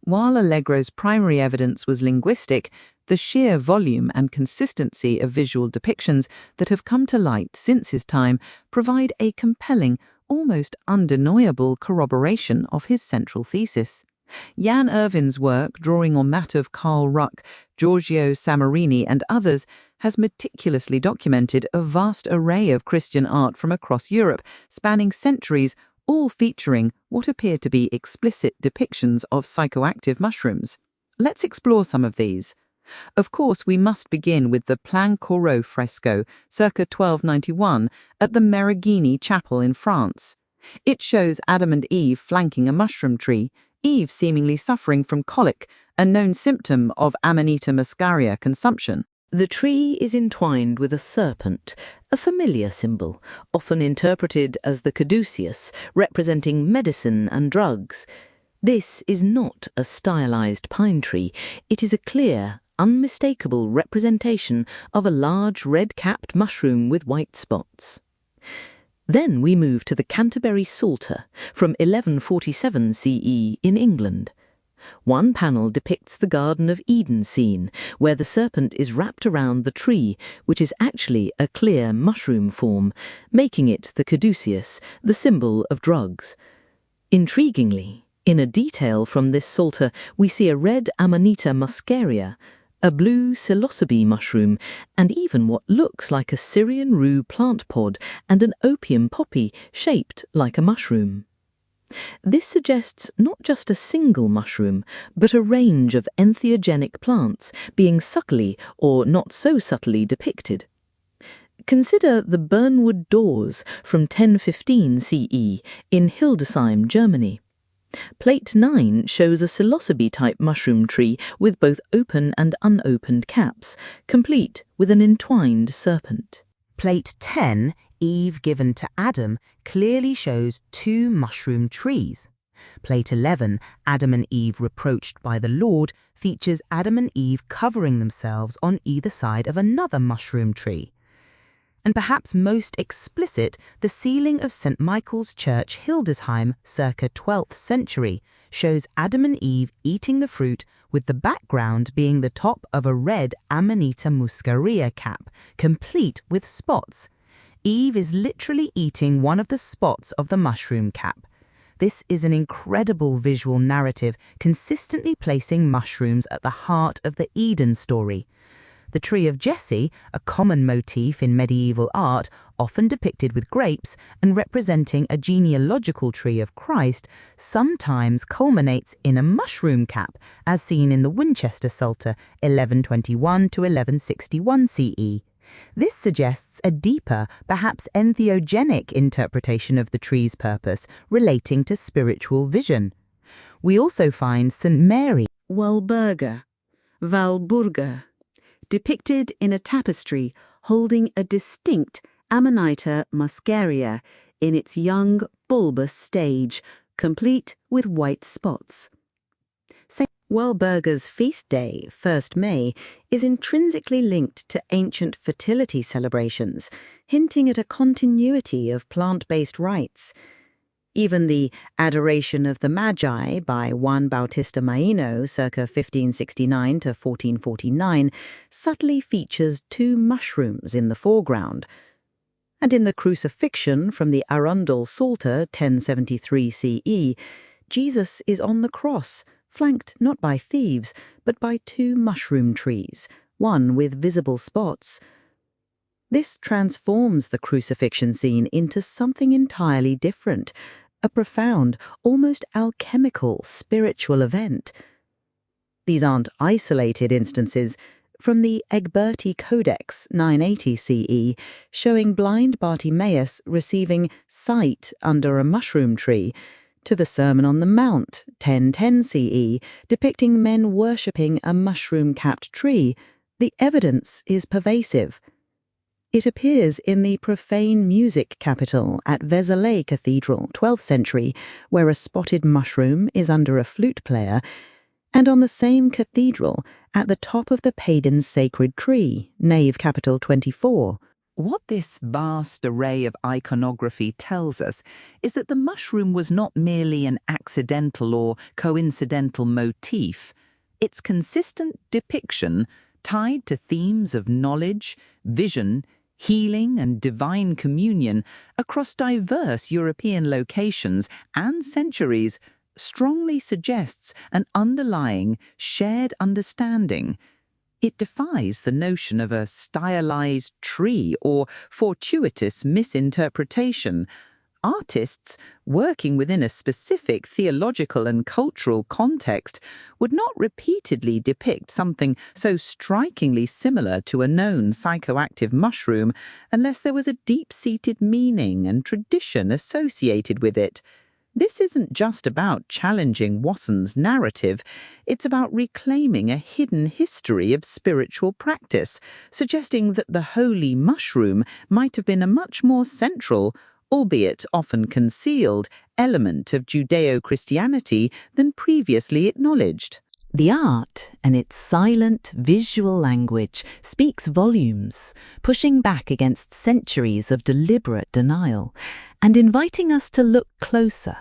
While Allegro's primary evidence was linguistic, the sheer volume and consistency of visual depictions that have come to light since his time provide a compelling, almost undeniable corroboration of his central thesis. Jan Irvin's work, drawing on that of Carl Ruck, Giorgio Samarini and others, has meticulously documented a vast array of Christian art from across Europe, spanning centuries, all featuring what appear to be explicit depictions of psychoactive mushrooms. Let's explore some of these. Of course, we must begin with the Plaincourault fresco, circa 1291, at the Merigini Chapel in France. It shows Adam and Eve flanking a mushroom tree, Eve seemingly suffering from colic, a known symptom of Amanita muscaria consumption. The tree is entwined with a serpent, a familiar symbol, often interpreted as the caduceus, representing medicine and drugs. This is not a stylized pine tree. It is a clear, unmistakable representation of a large red-capped mushroom with white spots. Then we move to the Canterbury Psalter from 1147 CE in England. One panel depicts the Garden of Eden scene, where the serpent is wrapped around the tree, which is actually a clear mushroom form, making it the caduceus, the symbol of drugs. Intriguingly, in a detail from this psalter, we see a red Amanita muscaria, a blue psilocybe mushroom, and even what looks like a Syrian rue plant pod and an opium poppy shaped like a mushroom. This suggests not just a single mushroom, but a range of entheogenic plants being subtly or not so subtly depicted. Consider the Bernwood doors from 1015 CE in Hildesheim, Germany. Plate 9 shows a psilocybe-type mushroom tree with both open and unopened caps, complete with an entwined serpent. Plate 10, Eve given to Adam, clearly shows two mushroom trees. Plate 11, Adam and Eve reproached by the Lord, features Adam and Eve covering themselves on either side of another mushroom tree. And perhaps most explicit, the ceiling of St. Michael's Church, Hildesheim, circa 12th century, shows Adam and Eve eating the fruit, with the background being the top of a red Amanita muscaria cap, complete with spots. Eve is literally eating one of the spots of the mushroom cap. This is an incredible visual narrative, consistently placing mushrooms at the heart of the Eden story. The tree of Jesse, a common motif in medieval art, often depicted with grapes and representing a genealogical tree of Christ, sometimes culminates in a mushroom cap, as seen in the Winchester Psalter 1121 to 1161 CE. This suggests a deeper, perhaps entheogenic interpretation of the tree's purpose relating to spiritual vision. We also find St. Mary Walburga, depicted in a tapestry holding a distinct Amanita muscaria in its young bulbous stage, complete with white spots. St. Walburga's feast day, 1st May, is intrinsically linked to ancient fertility celebrations, hinting at a continuity of plant-based rites. Even the Adoration of the Magi by Juan Bautista Maino, circa 1569 to 1449, subtly features two mushrooms in the foreground. And in the Crucifixion from the Arundel Psalter, 1073 CE, Jesus is on the cross, flanked not by thieves, but by two mushroom trees, one with visible spots. This transforms the crucifixion scene into something entirely different, a profound, almost alchemical spiritual event. These aren't isolated instances. From the Egberti Codex, 980 CE, showing blind Bartimaeus receiving sight under a mushroom tree, to the Sermon on the Mount, 1010 CE, depicting men worshipping a mushroom-capped tree, the evidence is pervasive. It appears in the profane music capital at Vézelay Cathedral, 12th century, where a spotted mushroom is under a flute player, and on the same cathedral at the top of the pagan's sacred tree, nave capital 24. What this vast array of iconography tells us is that the mushroom was not merely an accidental or coincidental motif. Its consistent depiction, tied to themes of knowledge, vision, healing and divine communion across diverse European locations and centuries, strongly suggests an underlying shared understanding. It defies the notion of a stylized tree or fortuitous misinterpretation. Artists, working within a specific theological and cultural context, would not repeatedly depict something so strikingly similar to a known psychoactive mushroom unless there was a deep-seated meaning and tradition associated with it. This isn't just about challenging Wasson's narrative, it's about reclaiming a hidden history of spiritual practice, suggesting that the holy mushroom might have been a much more central, albeit often concealed, element of Judeo-Christianity than previously acknowledged. The art and its silent visual language speaks volumes, pushing back against centuries of deliberate denial and inviting us to look closer,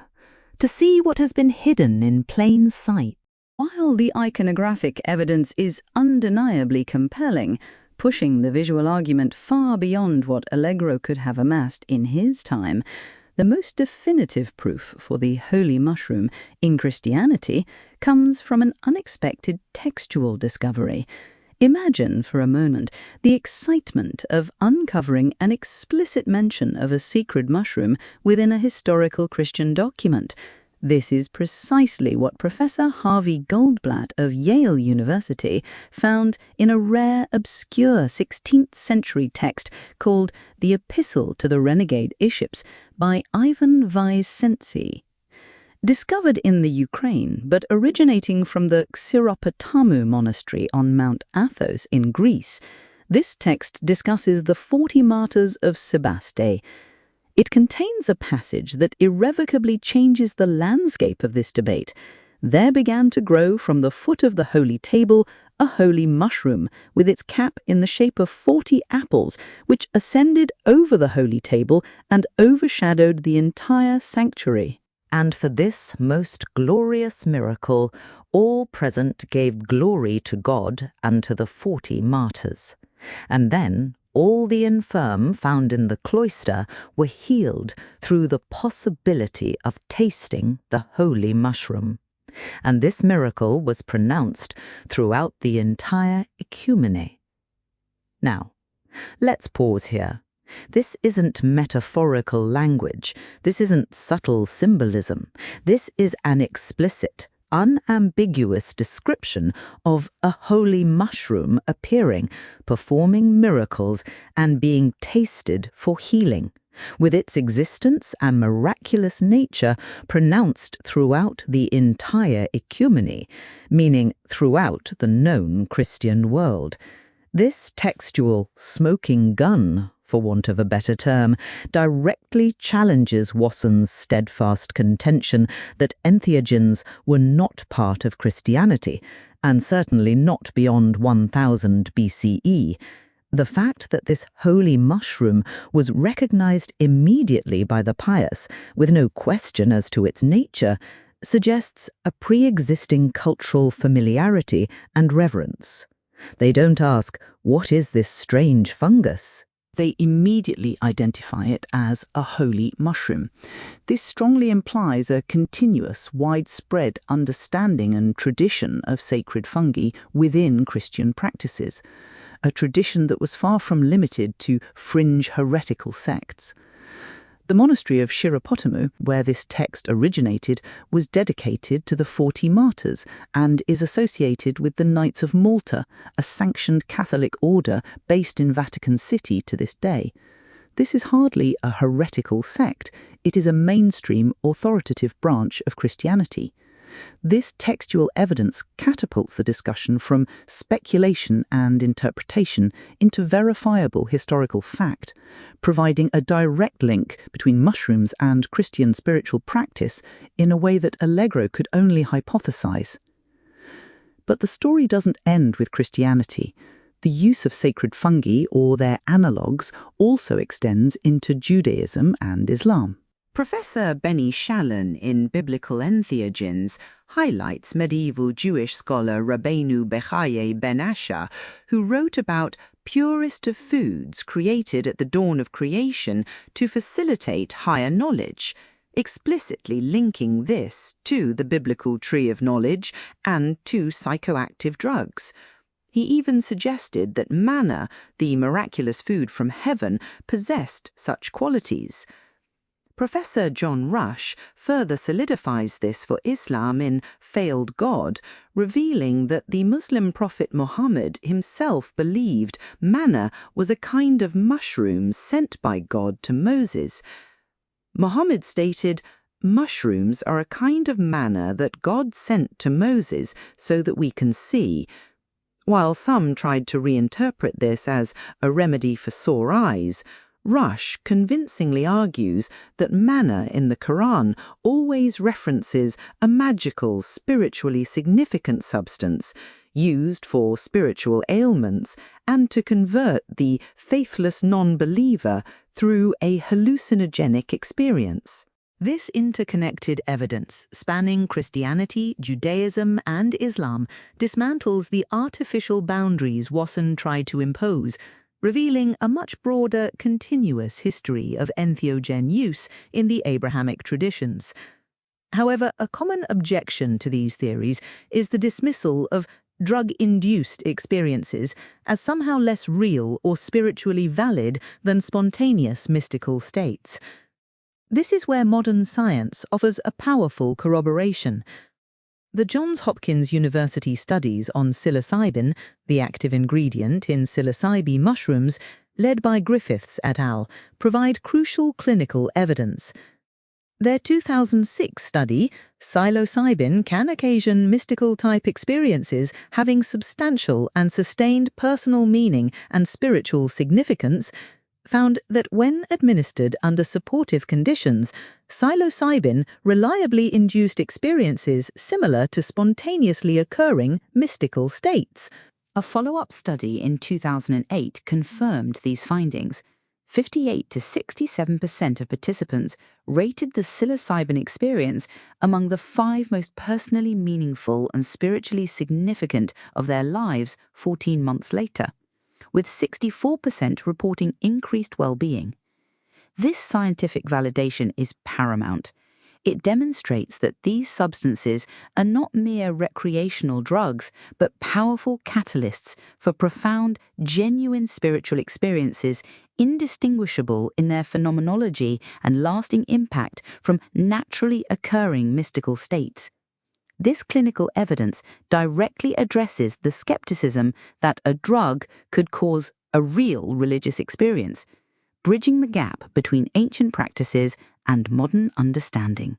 to see what has been hidden in plain sight. While the iconographic evidence is undeniably compelling, pushing the visual argument far beyond what Allegro could have amassed in his time, the most definitive proof for the holy mushroom in Christianity comes from an unexpected textual discovery. Imagine for a moment the excitement of uncovering an explicit mention of a sacred mushroom within a historical Christian document. This is precisely what Professor Harvey Goldblatt of Yale University found in a rare, obscure 16th century text called The Epistle to the Renegade Ishops by Ivan Vysentsy. Discovered in the Ukraine, but originating from the Xiropotamu monastery on Mount Athos in Greece, this text discusses the 40 martyrs of Sebaste. It contains a passage that irrevocably changes the landscape of this debate. There began to grow from the foot of the holy table a holy mushroom with its cap in the shape of 40 apples, which ascended over the holy table and overshadowed the entire sanctuary. And for this most glorious miracle, all present gave glory to God and to the 40 martyrs. And then all the infirm found in the cloister were healed through the possibility of tasting the holy mushroom. And this miracle was pronounced throughout the entire ecumene. Now, let's pause here. This isn't metaphorical language. This isn't subtle symbolism. This is an explicit, unambiguous description of a holy mushroom appearing, performing miracles, and being tasted for healing, with its existence and miraculous nature pronounced throughout the entire ecumene, meaning throughout the known Christian world. This textual smoking gun, for want of a better term, directly challenges Wasson's steadfast contention that entheogens were not part of Christianity, and certainly not beyond 1000 BCE. The fact that this holy mushroom was recognized immediately by the pious, with no question as to its nature, suggests a pre-existing cultural familiarity and reverence. They don't ask, "What is this strange fungus?" They immediately identify it as a holy mushroom. This strongly implies a continuous, widespread understanding and tradition of sacred fungi within Christian practices, a tradition that was far from limited to fringe heretical sects. The monastery of Xiropotamu, where this text originated, was dedicated to the 40 martyrs and is associated with the Knights of Malta, a sanctioned Catholic order based in Vatican City to this day. This is hardly a heretical sect, it is a mainstream authoritative branch of Christianity. This textual evidence catapults the discussion from speculation and interpretation into verifiable historical fact, providing a direct link between mushrooms and Christian spiritual practice in a way that Allegro could only hypothesize. But the story doesn't end with Christianity. The use of sacred fungi or their analogues also extends into Judaism and Islam. Professor Benny Shallon in Biblical Entheogens highlights medieval Jewish scholar Rabbeinu Bechaye ben Asher, who wrote about purest of foods created at the dawn of creation to facilitate higher knowledge, explicitly linking this to the biblical tree of knowledge and to psychoactive drugs. He even suggested that manna, the miraculous food from heaven, possessed such qualities. Professor John Rush further solidifies this for Islam in Failed God, revealing that the Muslim prophet Muhammad himself believed manna was a kind of mushroom sent by God to Moses. Muhammad stated, "Mushrooms are a kind of manna that God sent to Moses so that we can see," while some tried to reinterpret this as a remedy for sore eyes. Rush convincingly argues that manna in the Quran always references a magical, spiritually significant substance used for spiritual ailments and to convert the faithless non-believer through a hallucinogenic experience. This interconnected evidence, spanning Christianity, Judaism, and Islam, dismantles the artificial boundaries Wasson tried to impose, revealing a much broader, continuous history of entheogen use in the Abrahamic traditions. However, a common objection to these theories is the dismissal of drug-induced experiences as somehow less real or spiritually valid than spontaneous mystical states. This is where modern science offers a powerful corroboration. The Johns Hopkins University studies on psilocybin, the active ingredient in psilocybe mushrooms, led by Griffiths et al., provide crucial clinical evidence. Their 2006 study, Psilocybin Can Occasion Mystical-Type Experiences Having Substantial and Sustained Personal Meaning and Spiritual Significance, found that when administered under supportive conditions, psilocybin reliably induced experiences similar to spontaneously occurring mystical states. A follow-up study in 2008 confirmed these findings. 58 to 67% of participants rated the psilocybin experience among the 5 most personally meaningful and spiritually significant of their lives 14 months later, with 64% reporting increased well-being. This scientific validation is paramount. It demonstrates that these substances are not mere recreational drugs, but powerful catalysts for profound, genuine spiritual experiences indistinguishable in their phenomenology and lasting impact from naturally occurring mystical states. This clinical evidence directly addresses the skepticism that a drug could cause a real religious experience, bridging the gap between ancient practices and modern understanding.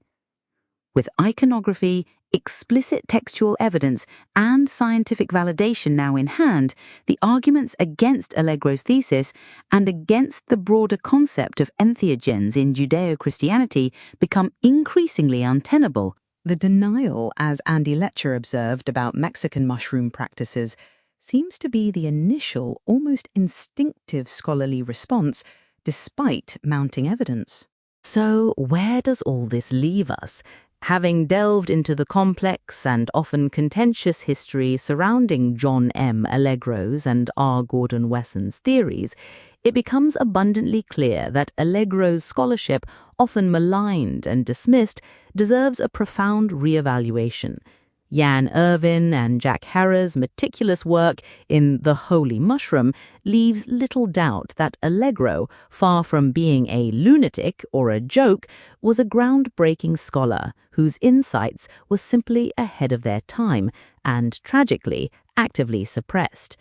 With iconography, explicit textual evidence, and scientific validation now in hand, the arguments against Allegro's thesis and against the broader concept of entheogens in Judeo-Christianity become increasingly untenable. The denial, as Andy Letcher observed about Mexican mushroom practices, seems to be the initial, almost instinctive scholarly response, despite mounting evidence. So where does all this leave us? Having delved into the complex and often contentious history surrounding John M. Allegro's and R. Gordon Wasson's theories, it becomes abundantly clear that Allegro's scholarship, often maligned and dismissed, deserves a profound re-evaluation. Jan Irvin and Jack Harrah's meticulous work in The Holy Mushroom leaves little doubt that Allegro, far from being a lunatic or a joke, was a groundbreaking scholar whose insights were simply ahead of their time and, tragically, actively suppressed.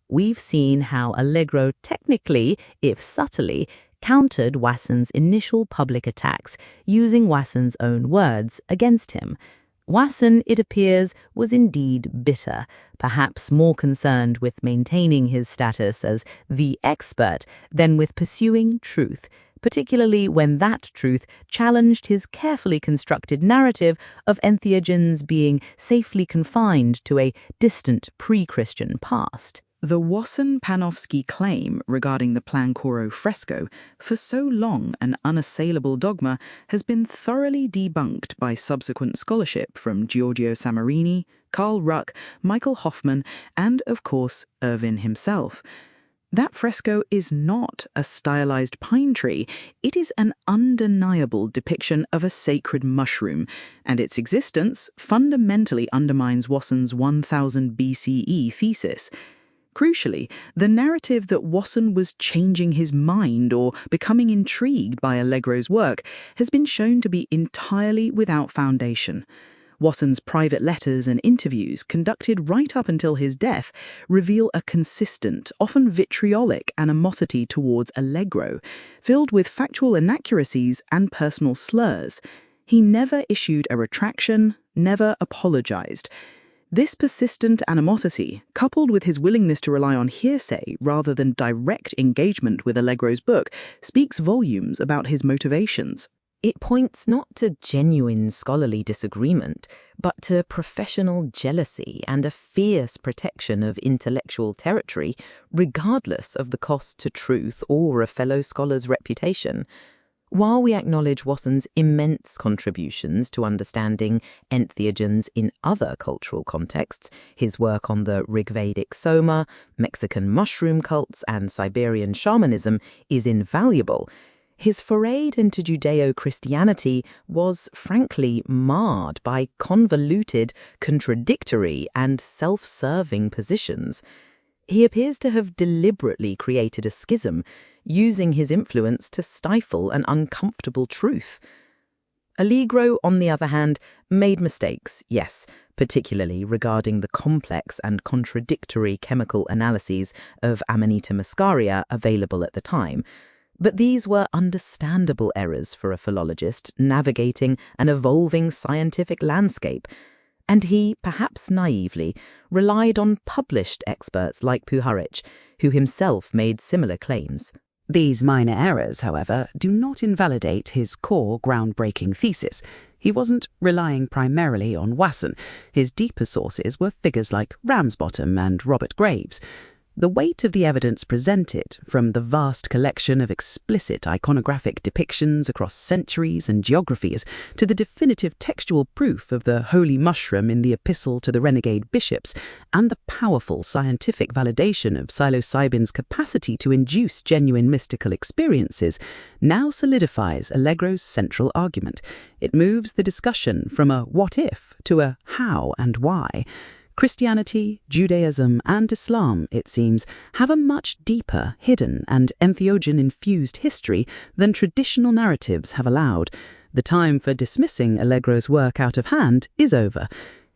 We've seen how Allegro technically, if subtly, countered Wasson's initial public attacks, using Wasson's own words against him. Wasson, it appears, was indeed bitter, perhaps more concerned with maintaining his status as the expert than with pursuing truth, particularly when that truth challenged his carefully constructed narrative of entheogens being safely confined to a distant pre-Christian past. The Wasson-Panofsky claim regarding the Plaincourault fresco, for so long an unassailable dogma, has been thoroughly debunked by subsequent scholarship from Giorgio Samarini, Carl Ruck, Michael Hoffman, and, of course, Irvin himself. That fresco is not a stylized pine tree, it is an undeniable depiction of a sacred mushroom, and its existence fundamentally undermines Wasson's 1000 BCE thesis. Crucially, the narrative that Wasson was changing his mind or becoming intrigued by Allegro's work has been shown to be entirely without foundation. Wasson's private letters and interviews, conducted right up until his death, reveal a consistent, often vitriolic animosity towards Allegro, filled with factual inaccuracies and personal slurs. He never issued a retraction, never apologized. This persistent animosity, coupled with his willingness to rely on hearsay rather than direct engagement with Allegro's book, speaks volumes about his motivations. It points not to genuine scholarly disagreement, but to professional jealousy and a fierce protection of intellectual territory, regardless of the cost to truth or a fellow scholar's reputation. While we acknowledge Wasson's immense contributions to understanding entheogens in other cultural contexts, his work on the Vedic Soma, Mexican mushroom cults, and Siberian shamanism is invaluable, his foray into Judeo-Christianity was, frankly, marred by convoluted, contradictory, and self-serving positions. He appears to have deliberately created a schism, using his influence to stifle an uncomfortable truth. Allegro, on the other hand, made mistakes, yes, particularly regarding the complex and contradictory chemical analyses of Amanita muscaria available at the time. But these were understandable errors for a philologist navigating an evolving scientific landscape, and he, perhaps naively, relied on published experts like Puharich, who himself made similar claims. These minor errors, however, do not invalidate his core groundbreaking thesis. He wasn't relying primarily on Wasson. His deeper sources were figures like Ramsbottom and Robert Graves. The weight of the evidence presented, from the vast collection of explicit iconographic depictions across centuries and geographies to the definitive textual proof of the holy mushroom in the Epistle to the Renegade Bishops, and the powerful scientific validation of psilocybin's capacity to induce genuine mystical experiences, now solidifies Allegro's central argument. It moves the discussion from a what if to a how and why. Christianity, Judaism, and Islam, it seems, have a much deeper, hidden, and entheogen-infused history than traditional narratives have allowed. The time for dismissing Allegro's work out of hand is over.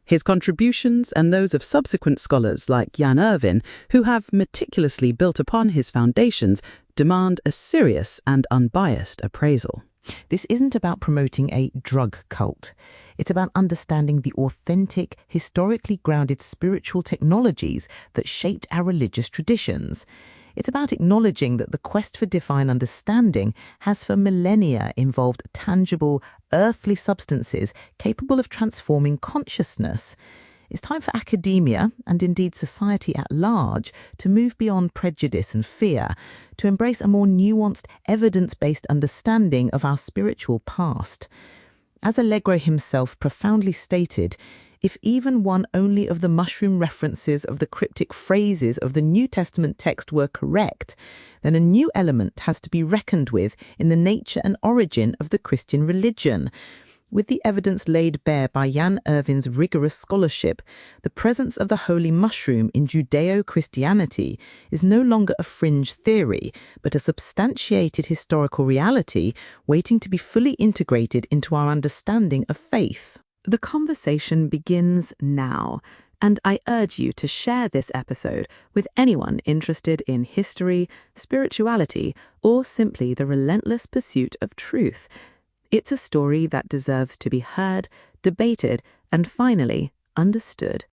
His contributions, and those of subsequent scholars like Jan Irvin, who have meticulously built upon his foundations, demand a serious and unbiased appraisal. This isn't about promoting a drug cult. It's about understanding the authentic, historically grounded spiritual technologies that shaped our religious traditions. It's about acknowledging that the quest for divine understanding has for millennia involved tangible, earthly substances capable of transforming consciousness. It's time for academia, and indeed society at large, to move beyond prejudice and fear, to embrace a more nuanced, evidence-based understanding of our spiritual past. As Allegro himself profoundly stated, if even one only of the mushroom references of the cryptic phrases of the New Testament text were correct, then a new element has to be reckoned with in the nature and origin of the Christian religion. With the evidence laid bare by Jan Irvin's rigorous scholarship, the presence of the holy mushroom in Judeo-Christianity is no longer a fringe theory, but a substantiated historical reality waiting to be fully integrated into our understanding of faith. The conversation begins now, and I urge you to share this episode with anyone interested in history, spirituality, or simply the relentless pursuit of truth. It's a story that deserves to be heard, debated, and finally understood.